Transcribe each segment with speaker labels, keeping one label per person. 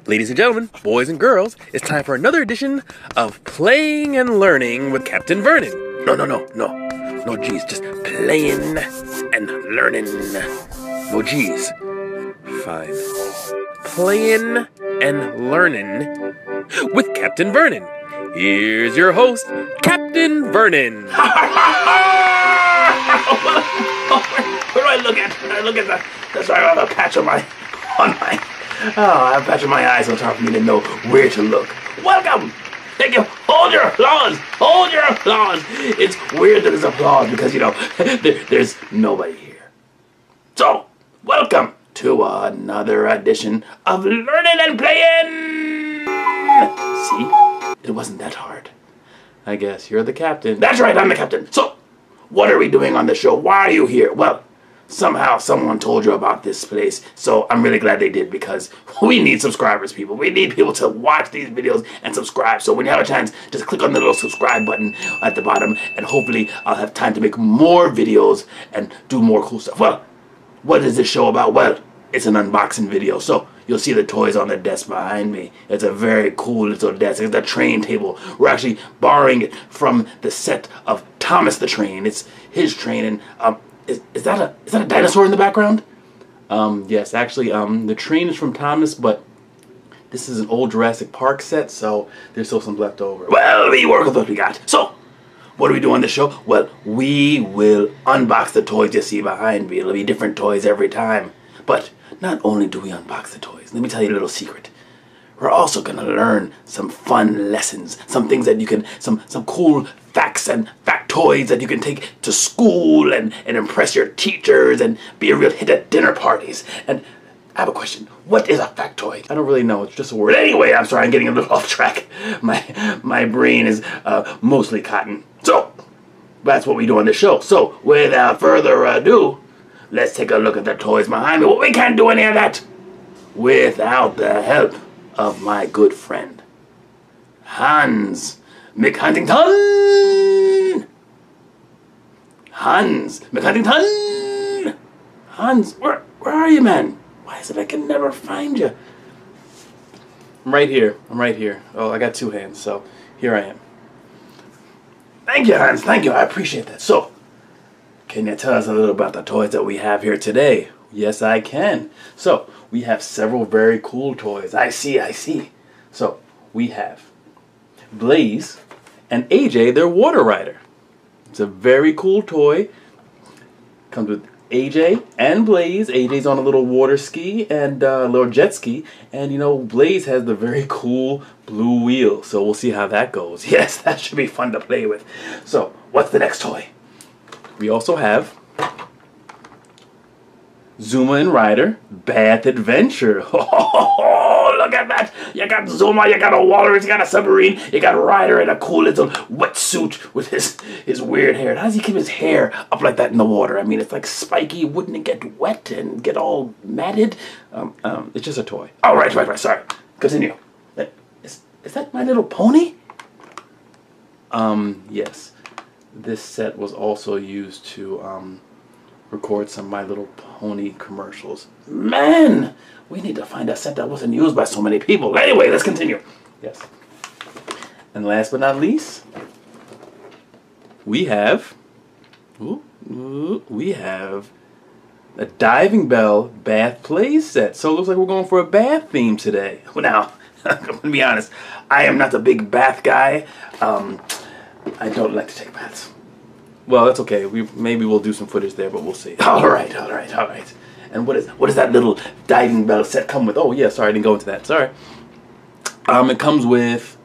Speaker 1: Ladies and gentlemen, boys and girls, it's time for another edition of Playing and Learning with Captain Vernon. No G's, just playing and learning. No G's. Fine. Playing and learning with Captain Vernon. Here's your host, Captain Vernon.
Speaker 2: Where do I look at? I look at the sorry, I have a patch on my I have a patch on my eyes, so it's hard for me to know where to look. Welcome! Thank you. Hold your applause! Hold your applause! It's weird that there's applause because, you know, there's nobody here. So, welcome to another edition of Learning and Playing! See? It wasn't that hard.
Speaker 1: I guess you're the captain.
Speaker 2: That's right, I'm the captain. So, what are we doing on the show? Why are you here? Well, somehow someone told you about this place, so I'm really glad they did because we need subscribers, people. We need people to watch these videos and subscribe. So when you have a chance, just click on the little subscribe button at the bottom, and hopefully I'll have time to make more videos and do more cool stuff. Well, what is this show about? Well, it's an unboxing video, so you'll see the toys on the desk behind me. It's a very cool little desk. It's a train table. We're actually borrowing it from the set of Thomas the Train. It's his train, and is that a dinosaur in the background?
Speaker 1: Yes, actually, the train is from Thomas, but this is an old Jurassic Park set, so there's still some left over.
Speaker 2: Well, we work with what we got. So, what do we do on this show? Well, we will unbox the toys you see behind me. It'll be different toys every time. But not only do we unbox the toys, let me tell you a little secret. We're also going to learn some fun lessons, some things that you can, some cool facts and factoids that you can take to school and impress your teachers and be a real hit at dinner parties. And I have a question. What is a factoid?
Speaker 1: I don't really know. It's just a word.
Speaker 2: But anyway, I'm sorry, I'm getting a little off track. My brain is mostly cotton. So, that's what we do on this show. So, without further ado, let's take a look at the toys behind me. Well, we can't do any of that without the help of my good friend, Hans McHuntington! Hans McHuntington! Hans, where are you, man? Why is it I can never find you?
Speaker 1: I'm right here. Oh, I got two hands, so here I am.
Speaker 2: Thank you, Hans. Thank you. I appreciate that. So, can you tell us a little about the toys that we have here today?
Speaker 1: Yes, I can. So, we have several very cool toys.
Speaker 2: I see.
Speaker 1: So, we have Blaze and AJ, their water rider. It's a very cool toy. Comes with AJ and Blaze. AJ's on a little water ski and a little jet ski. And, you know, Blaze has the very cool blue wheel. So, we'll see how that goes.
Speaker 2: Yes, that should be fun to play with. So, what's the next toy?
Speaker 1: We also have Zuma and Ryder, Bath Adventure.
Speaker 2: Oh, look at that. You got Zuma, you got a walrus, you got a submarine, you got Ryder in a cool little wetsuit with his weird hair. How does he keep his hair up like that in the water? I mean, it's like spiky. Wouldn't it get wet and get all matted?
Speaker 1: It's just a toy.
Speaker 2: Oh, right. Sorry. Continue. Is that My Little Pony?
Speaker 1: Yes. This set was also used to record some My Little Pony commercials.
Speaker 2: Man, we need to find a set that wasn't used by so many people. Anyway, let's continue.
Speaker 1: Yes. And last but not least, we have a Diving Bell bath play set. So it looks like we're going for a bath theme today.
Speaker 2: Well, now, I'm going to be honest. I am not a big bath guy. I don't like to take baths.
Speaker 1: Well, that's okay. Maybe we'll do some footage there, but we'll see.
Speaker 2: All right. And what does that little Diving Bell set come with?
Speaker 1: Oh, yeah, sorry, I didn't go into that. Sorry. It comes with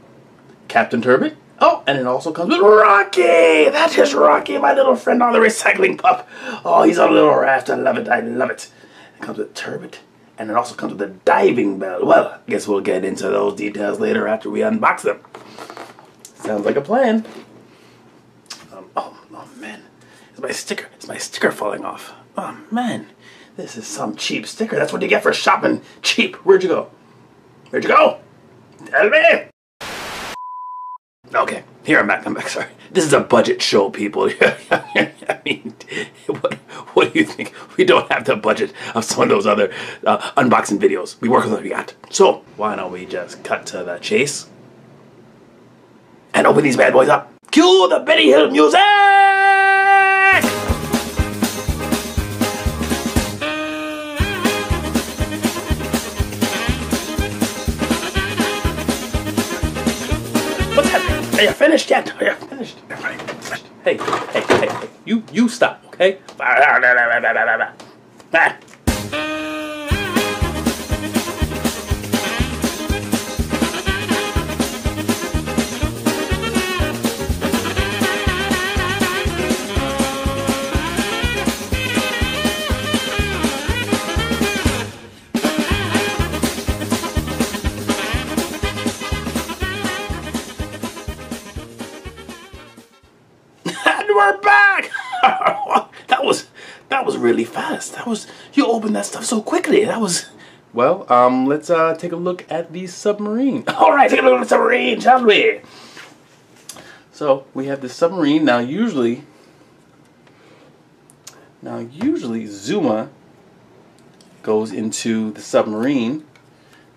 Speaker 1: Captain Turbot.
Speaker 2: Oh, and it also comes with Rocky. That is Rocky, my little friend on the recycling pup. Oh, he's on a little raft. I love it. It comes with Turbot, and it also comes with a Diving Bell. Well, I guess we'll get into those details later after we unbox them.
Speaker 1: Sounds like a plan.
Speaker 2: Oh man, it's my sticker falling off. Oh man, this is some cheap sticker. That's what you get for shopping cheap. Where'd you go? Tell me. Okay, Here, I'm back, sorry. This is a budget show, people. I mean, what do you think? We don't have the budget of some of those other unboxing videos. We work with what we got. So, why don't we just cut to the chase and open these bad boys up. Cue the Benny Hill music! What's happening? Are you finished yet? Are you finished?
Speaker 1: Hey, you stop, okay?
Speaker 2: We're back! that was really fast. You opened that stuff so quickly.
Speaker 1: Well, let's take a look at the submarine.
Speaker 2: Alright, take a look at the submarine, shall we?
Speaker 1: So we have the submarine. Now usually Zuma goes into the submarine,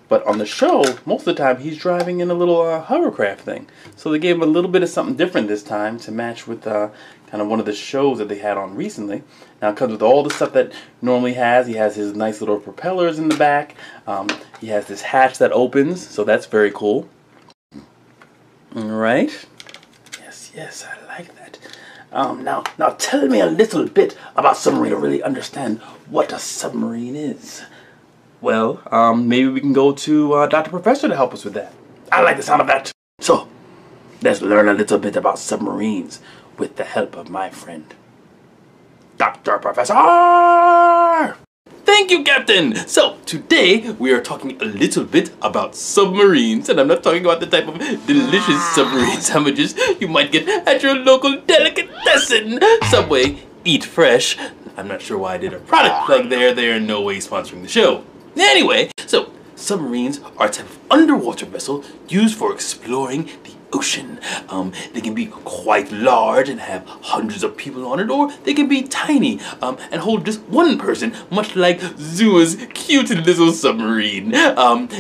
Speaker 1: but on the show, most of the time he's driving in a little hovercraft thing. So they gave him a little bit of something different this time to match with kind of one of the shows that they had on recently. Now it comes with all the stuff that normally has. He has his nice little propellers in the back. He has this hatch that opens, so that's very cool. All right.
Speaker 2: Yes, I like that. Now tell me a little bit about submarine to really understand what a submarine is.
Speaker 1: Well, maybe we can go to Dr. Professor to help us with that.
Speaker 2: I like the sound of that. So, let's learn a little bit about submarines with the help of my friend, Dr. Professor!
Speaker 1: Thank you, Captain! So, today we are talking a little bit about submarines, and I'm not talking about the type of delicious submarine sandwiches you might get at your local delicatessen. Subway, eat fresh. I'm not sure why I did a product plug there. They are in no way sponsoring the show. Anyway, so submarines are a type of underwater vessel used for exploring the ocean. They can be quite large and have hundreds of people on it, or they can be tiny and hold just one person, much like Zuma's cute little submarine.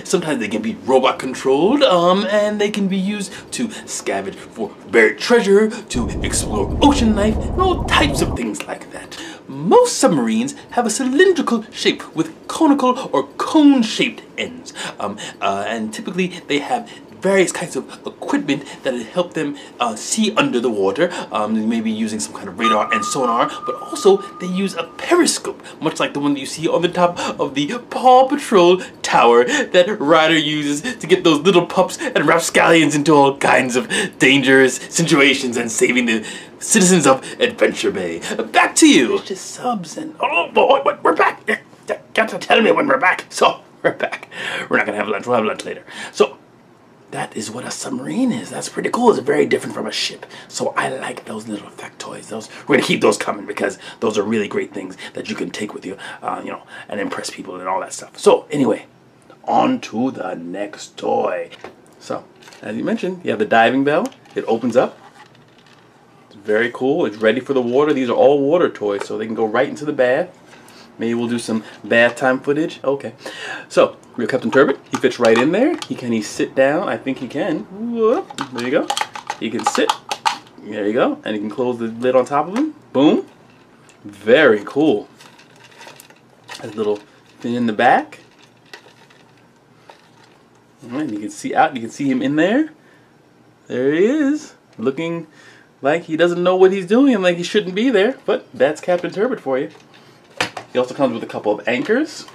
Speaker 1: Sometimes they can be robot controlled, and they can be used to scavenge for buried treasure, to explore ocean life, and all types of things like that. Most submarines have a cylindrical shape with conical or cone-shaped ends, and typically they have various kinds of equipment that help them see under the water. They may be using some kind of radar and sonar, but also they use a periscope, much like the one that you see on the top of the Paw Patrol tower that Ryder uses to get those little pups and rapscallions into all kinds of dangerous situations and saving the citizens of Adventure Bay. Back to you.
Speaker 2: It's just subs and... Oh, boy, we're back. You got to tell me when we're back. So, we're back. We're not going to have lunch. We'll have lunch later. So, that is what a submarine is. That's pretty cool. It's very different from a ship. So I like those little factoids. We're going to keep those coming because those are really great things that you can take with you, and impress people and all that stuff. So anyway, on to the next toy.
Speaker 1: So, as you mentioned, you have the diving bell. It opens up. It's very cool. It's ready for the water. These are all water toys, so they can go right into the bath. Maybe we'll do some bath time footage. Okay. So, we have Captain Turbot. He fits right in there. Can he sit down? I think he can. Whoop. There you go. He can sit. There you go. And he can close the lid on top of him. Boom. Very cool. A little thing in the back. And you can see out. You can see him in there. There he is. Looking like he doesn't know what he's doing and like he shouldn't be there. But that's Captain Turbot for you. He also comes with a couple of anchors.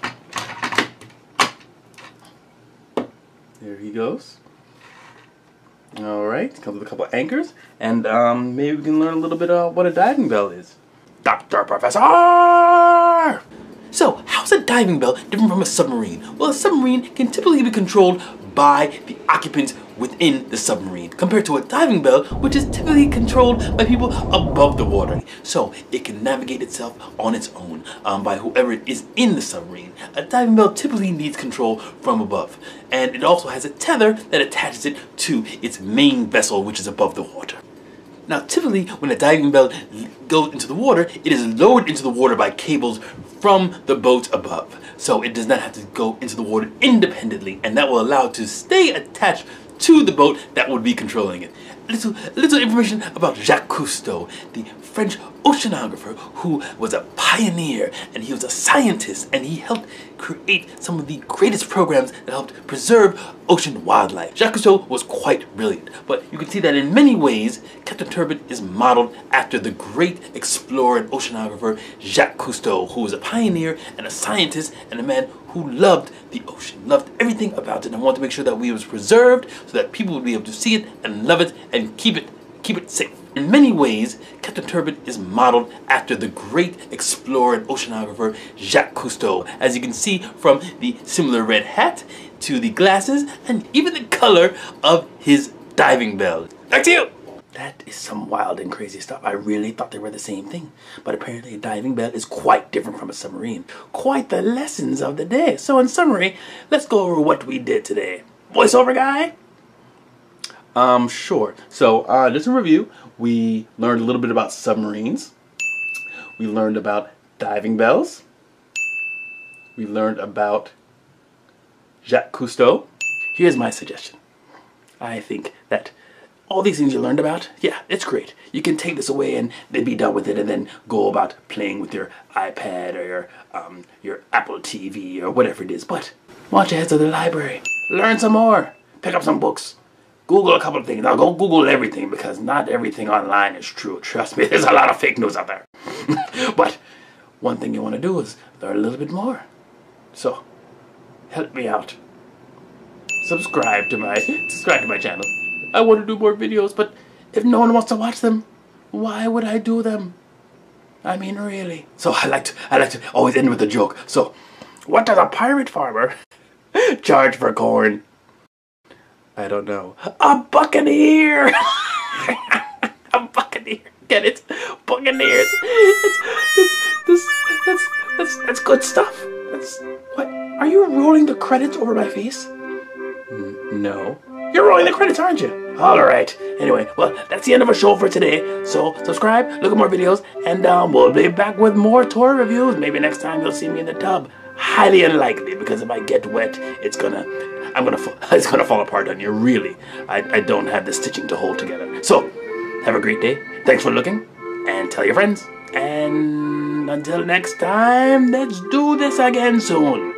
Speaker 1: There he goes. Alright, comes with a couple of anchors. And maybe we can learn a little bit about what a diving bell is.
Speaker 2: Dr. Professor!
Speaker 1: So, how's a diving bell different from a submarine? Well, a submarine can typically be controlled by the occupants
Speaker 3: within the submarine, compared to a diving bell, which is typically controlled by people above the water. So it can navigate itself on its own by whoever is in the submarine. A diving bell typically needs control from above, and it also has a tether that attaches it to its main vessel, which is above the water. Now, typically, when a diving bell goes into the water, it is lowered into the water by cables from the boat above. So it does not have to go into the water independently, and that will allow it to stay attached to the boat that would be controlling it. A little information about Jacques Cousteau, the French oceanographer who was a pioneer, and he was a scientist, and he helped create some of the greatest programs that helped preserve ocean wildlife. Jacques Cousteau was quite brilliant, but you can see that in many ways, Captain Turbot is modeled after the great explorer and oceanographer Jacques Cousteau, who was a pioneer and a scientist and a man who loved the ocean, loved everything about it, and wanted to make sure that it was preserved so that people would be able to see it and love it and keep it safe. In many ways, Captain Turbot is modeled after the great explorer and oceanographer Jacques Cousteau, as you can see from the similar red hat to the glasses and even the color of his diving bell. Back to you! That is some wild and crazy stuff. I really thought they were the same thing, but apparently a diving bell is quite different from a submarine. Quite the lessons of the day. So in summary, let's go over what we did today. Voiceover guy?
Speaker 1: Sure. So, just a review. We learned a little bit about submarines. We learned about diving bells. We learned about Jacques Cousteau.
Speaker 2: Here's my suggestion. I think that all these things you learned about, yeah, it's great. You can take this away and then be done with it and then go about playing with your iPad or your Apple TV or whatever it is. But why don't you head to the library? Learn some more. Pick up some books. Google a couple of things. Now go Google everything, because not everything online is true. Trust me, there's a lot of fake news out there. But one thing you want to do is learn a little bit more. So help me out. Subscribe to my channel. I want to do more videos, but if no one wants to watch them, why would I do them? I mean, really. So I like to always end with a joke. So, what does a pirate farmer charge for corn?
Speaker 1: I don't know.
Speaker 2: A buccaneer! A buccaneer. Get it? Buccaneers. That's good stuff. What? Are you rolling the credits over my face?
Speaker 1: No.
Speaker 2: You're rolling the credits, aren't you? Alright. Anyway, well, that's the end of our show for today. So, subscribe, look at more videos, and we'll be back with more toy reviews. Maybe next time you'll see me in the tub. Highly unlikely, because if I get wet, it's gonna fall apart on you, really. I don't have the stitching to hold together. So, have a great day. Thanks for looking, and tell your friends. And until next time, let's do this again soon.